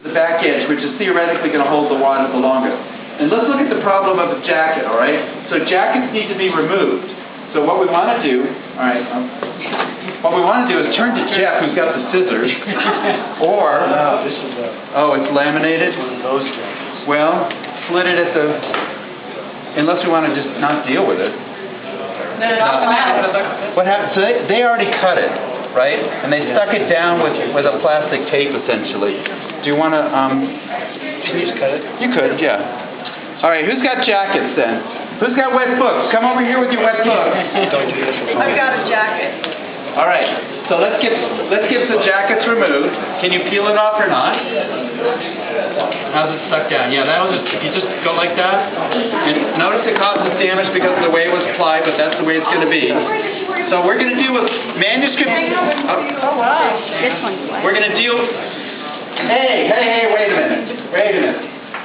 the back edge, which is theoretically going to hold the water the longest. And let's look at the problem of a jacket, all right? So jackets need to be removed. So what we want to do, all right, what we want to do is turn to Jeff, who's got the scissors, or, oh, it's laminated? Well, slit it at the, unless we want to just not deal with it. What happened? So they already cut it, right? And they stuck it down with a plastic tape, essentially. Do you want to, Can you just cut it? You could, yeah. All right, who's got jackets then? Who's got wet books? Come over here with your wet books. I've got a jacket. All right, so let's get the jackets removed. Can you peel it off or not? How's it stuck down? Yeah, that'll just, if you just go like that. And notice it causes damage because of the way it was applied, but that's the way it's going to be. So we're going to deal with manuscript. Oh wow. This one's wet. We're going to deal. Hey, wait a minute.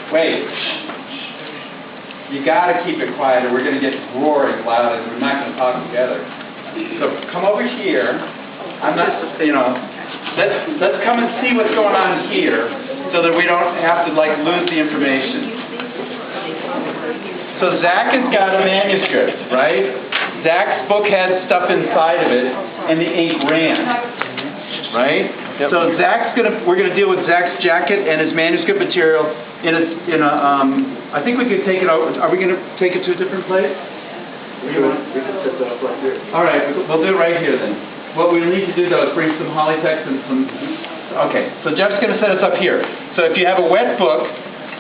Wait. You got to keep it quiet or we're going to get roaring loud and we're not going to talk together. So come over here. I'm not, let's come and see what's going on here so that we don't have to lose the information. So Zach has got a manuscript, right? Zach's book had stuff inside of it and the ink ran, right? Yep. So we're gonna deal with Zach's jacket and his manuscript material I think we could take it out. Are we gonna take it to a different place? We can set that up right here. All right, we'll do it right here then. What we need to do though is bring some Hollytext and some. Okay, so Jeff's gonna set us up here. So if you have a wet book,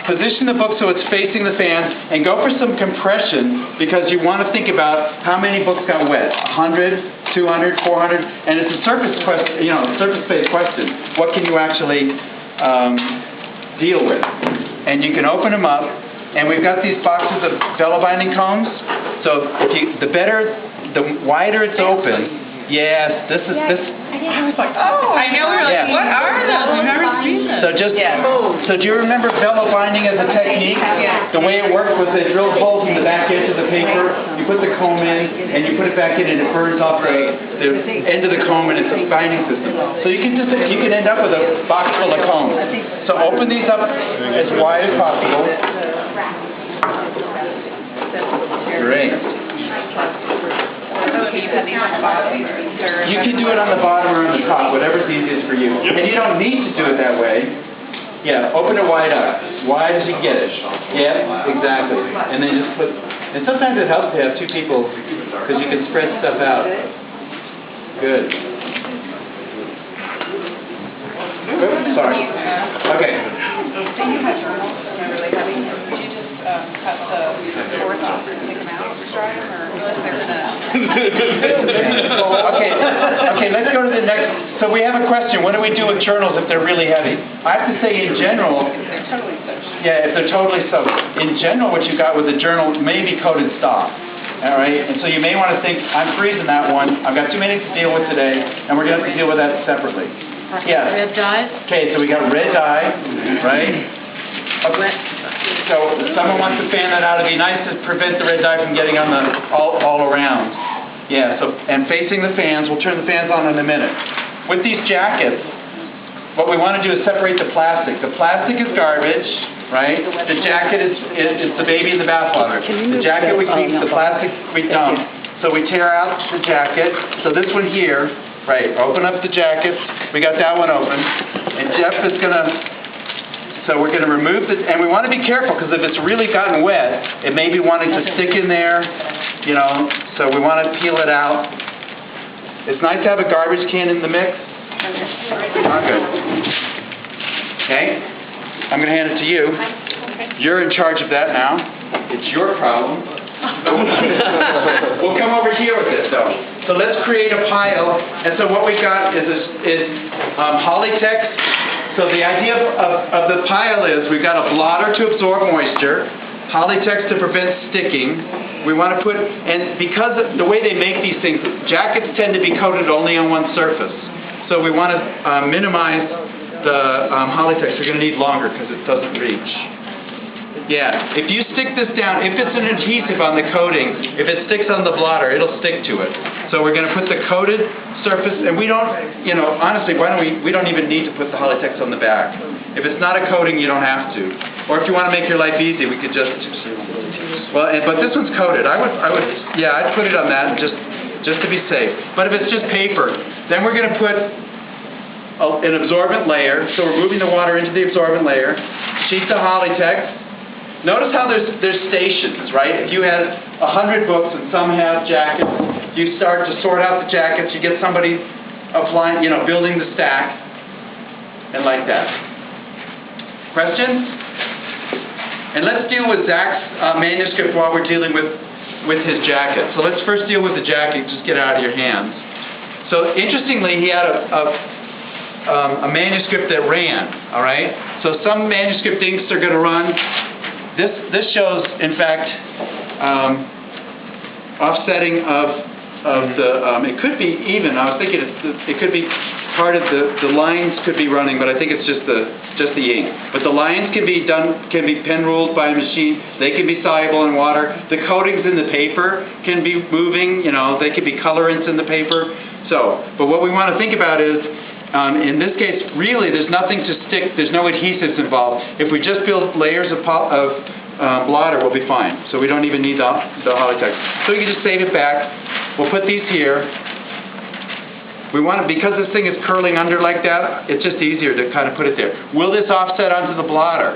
position the book so it's facing the fan and go for some compression because you want to think about how many books got wet. 100, 200, 400, and it's a surface question, surface-based question. What can you actually deal with? And you can open them up, and we've got these boxes of vellum binding combs. So the wider it's open. Yes, this is this. I was like, oh, I know. We're like, what are those? I've never seen them. So do you remember vellum binding as a technique? Yeah. The way it worked was they drilled holes in the back edge of the paper. You put the comb in, and you put it back in, and it burns off the end of the comb, and it's a binding system. So you can end up with a box full of combs. So open these up as wide as possible. Great. You can do it on the bottom or on the top, whatever's easiest for you. And you don't need to do it that way. Yeah, open it wide up. Wide as you can get it. Yeah, exactly. And then just put, and sometimes it helps to have two people because you can spread stuff out. Good. Oops, sorry. Okay. Do you have journals? They're really heavy. Would you just cut the shorts off and take them out or dry them, or is there Okay, let's go to the next. So we have a question. What do we do with journals if they're really heavy? I have to say in general, they're totally soaked. Yeah, if they're totally soaked. In general, what you got with a journal may be coated stock. All right, and so you may want to think, I'm freezing that one. I've got too many to deal with today, and we're going to have to deal with that separately. Yeah. Red dye? Okay, so we got red dye, right? Okay. So someone wants to fan that out. It'd be nice to prevent the red dye from getting on all around. Yeah, so, and facing the fans, we'll turn the fans on in a minute. With these jackets, what we want to do is separate the plastic. The plastic is garbage, right? The jacket is the baby in the bathwater. The jacket we keep, the plastic we dump. So we tear out the jacket. So this one here, right, open up the jacket. We got that one open. And Jeff is going to, so we're going to remove this, and we want to be careful because if it's really gotten wet, it may be wanting to stick in there, so we want to peel it out. It's nice to have a garbage can in the mix. Oh, good. Okay, I'm going to hand it to you. You're in charge of that now. It's your problem. We'll come over here with this, though. So let's create a pile. And so what we got is Hollytext. So the idea of the pile is we've got a blotter to absorb moisture, Hollytext to prevent sticking. We want to put, and because of the way they make these things, jackets tend to be coated only on one surface. So we want to minimize the Hollytext. We're going to need longer because it doesn't reach. Yeah, if you stick this down, if it's an adhesive on the coating, if it sticks on the blotter, it'll stick to it. So we're going to put the coated surface, and we don't, honestly, we don't even need to put the Hollytext on the back. If it's not a coating, you don't have to. Or if you want to make your life easy, we could just, well, but this one's coated. I'd put it on that just to be safe. But if it's just paper, then we're going to put an absorbent layer. So we're moving the water into the absorbent layer. Sheets of Hollytex. Notice how there's stations, right? If you had 100 books and some have jackets, you start to sort out the jackets. You get somebody applying, building the stack, and like that. Questions? And let's deal with Zach's manuscript while we're dealing with his jacket. So let's first deal with the jacket. Just get it out of your hands. So interestingly, he had a manuscript that ran. All right. So some manuscript inks are going to run. This shows, in fact, offsetting of the. It could be even. I was thinking it could be part of the lines could be running, but I think it's just the ink. But the lines can be pen ruled by a machine. They can be soluble in water. The coatings in the paper can be moving. They could be colorants in the paper. But what we want to think about is. In this case, really, there's nothing to stick. There's no adhesives involved. If we just build layers of blotter, we'll be fine. So we don't even need the Hollytex. So we can just save it back. We'll put these here. We want to, because this thing is curling under like that, it's just easier to kind of put it there. Will this offset onto the blotter?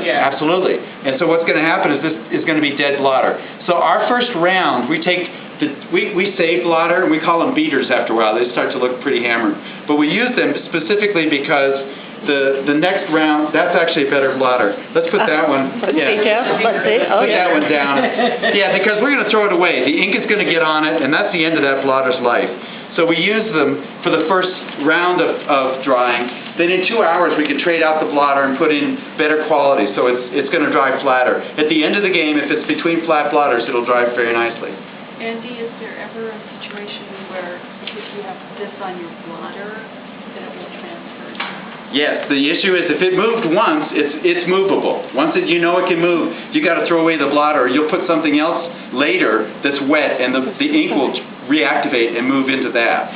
Yeah. Absolutely. And so what's going to happen is this is going to be dead blotter. So our first round, we save blotter, and we call them beaters after a while. They start to look pretty hammered. But we use them specifically because the next round, that's actually a better blotter. Let's put that one. Put that one down. Yeah, because we're going to throw it away. The ink is going to get on it, and that's the end of that blotter's life. So we use them for the first round of drying. Then in 2 hours we can trade out the blotter and put in better quality, so it's going to dry flatter. At the end of the game, if it's between flat blotters, it'll dry very nicely. Andy, is there ever a situation where if you have this on your blotter, that it will transfer? Yes, the issue is if it moved once, it's movable. Once it can move, you got to throw away the blotter, or you'll put something else later that's wet, and the ink will reactivate and move into that.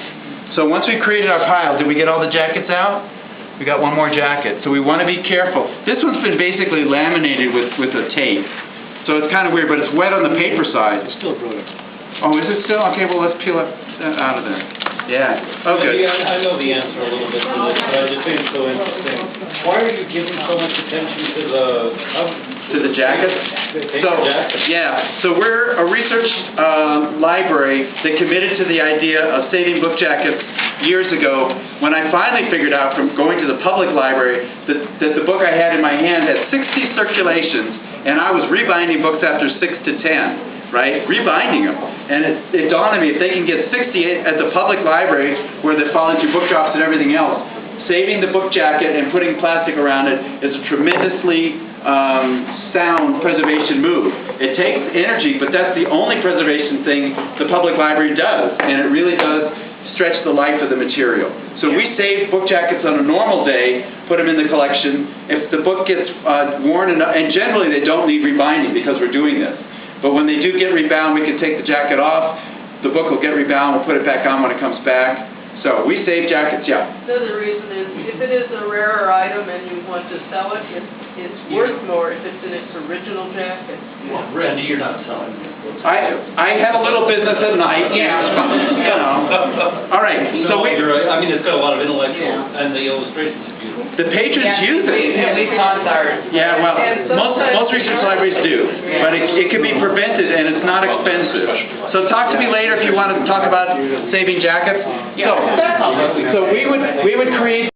So once we created our pile, did we get all the jackets out? We got one more jacket. So we want to be careful. This one's been basically laminated with a tape. So it's kind of weird, but it's wet on the paper side. It's still brewing. Oh, is it still? Okay, well, let's peel it out of there. Yeah. Oh, good. I know the answer a little bit to this, but I just think it's so interesting. Why are you giving so much attention to the jackets? So we're a research library that committed to the idea of saving book jackets years ago, when I finally figured out from going to the public library that the book I had in my hand had 60 circulations, and I was rebinding books after 6 to 10. Right? Rebinding them. And it dawned on me, if they can get 60 at the public library, where they fall into book drops and everything else, saving the book jacket and putting plastic around it is a tremendously sound preservation move. It takes energy, but that's the only preservation thing the public library does. And it really does stretch the life of the material. So we save book jackets on a normal day, put them in the collection. If the book gets worn enough, and generally they don't need rebinding because we're doing this. But when they do get rebound, we can take the jacket off. The book will get rebound. We'll put it back on when it comes back. So we save jackets, yeah. So the reason is, if it is a rarer item and you want to sell it, it's worth more if it's in its original jacket. Well, Randy, you're not selling it. I have a little business at night, All right, so it's got a lot of intellectual, and the illustrations are beautiful. The patrons use it. At least on ours. Yeah, well, most research libraries do, but it can be prevented, and it's not expensive. So talk to me later if you want to talk about saving jackets. So we would create